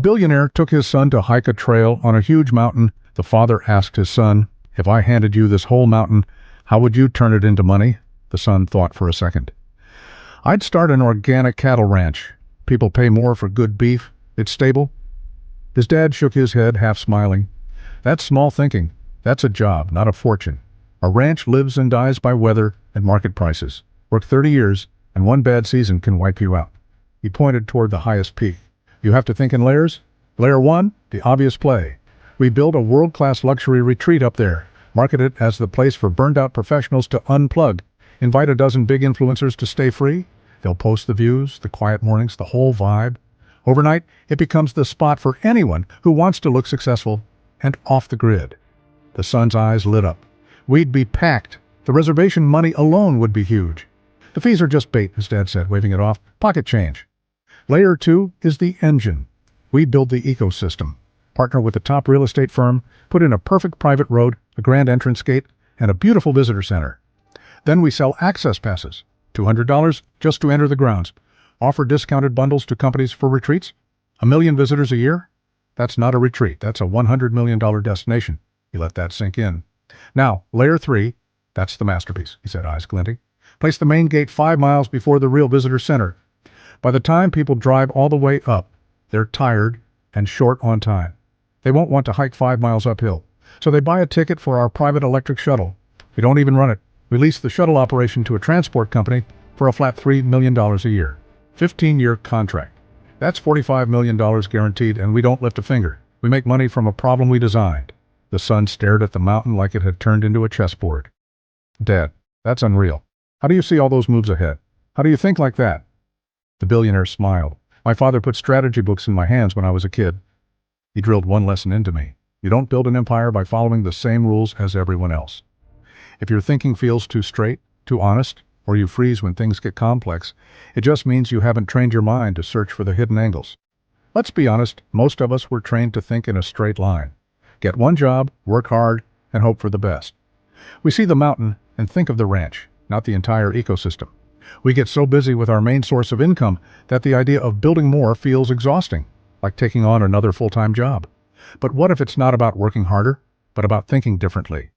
billionaire took his son to hike a trail on a huge mountain. The father asked his son, "If I handed you this whole mountain, how would you turn it into money?" The son thought for a second. "I'd start an organic cattle ranch. People pay more for good beef. It's stable." His dad shook his head, half smiling. "That's small thinking. That's a job, not a fortune. A ranch lives and dies by weather and market prices. Work 30 years, and one bad season can wipe you out." He pointed toward the highest peak. "You have to think in layers. Layer 1, the obvious play. We build a world-class luxury retreat up there, market it as the place for burned-out professionals to unplug, invite a dozen big influencers to stay free. They'll post the views, the quiet mornings, the whole vibe. Overnight, it becomes the spot for anyone who wants to look successful and off the grid." The son's eyes lit up. "We'd be packed. The reservation money alone would be huge." "The fees are just bait," his dad said, waving it off. "Pocket change." Layer 2 is the engine. We build the ecosystem. Partner with the top real estate firm, put in a perfect private road, a grand entrance gate, and a beautiful visitor center. Then we sell access passes, $200 just to enter the grounds. Offer discounted bundles to companies for retreats. 1 million visitors a year? That's not a retreat, that's a $100 million destination. You let that sink in. Now, layer 3, that's the masterpiece, he said, eyes glinting. Place the main gate 5 miles before the real visitor center. By the time people drive all the way up, they're tired and short on time. They won't want to hike 5 miles uphill, so they buy a ticket for our private electric shuttle. We don't even run it. We lease the shuttle operation to a transport company for a flat $3 million a year. 15-year contract. That's $45 million guaranteed, and we don't lift a finger. We make money from a problem we designed. The son stared at the mountain like it had turned into a chessboard. "Dad, that's unreal. How do you see all those moves ahead? How do you think like that?" The billionaire smiled. "My father put strategy books in my hands when I was a kid. He drilled one lesson into me. You don't build an empire by following the same rules as everyone else. If your thinking feels too straight, too honest, or you freeze when things get complex, it just means you haven't trained your mind to search for the hidden angles. Let's be honest, most of us were trained to think in a straight line. Get one job, work hard, and hope for the best. We see the mountain and think of the ranch, not the entire ecosystem. We get so busy with our main source of income that the idea of building more feels exhausting, like taking on another full-time job. But what if it's not about working harder, but about thinking differently?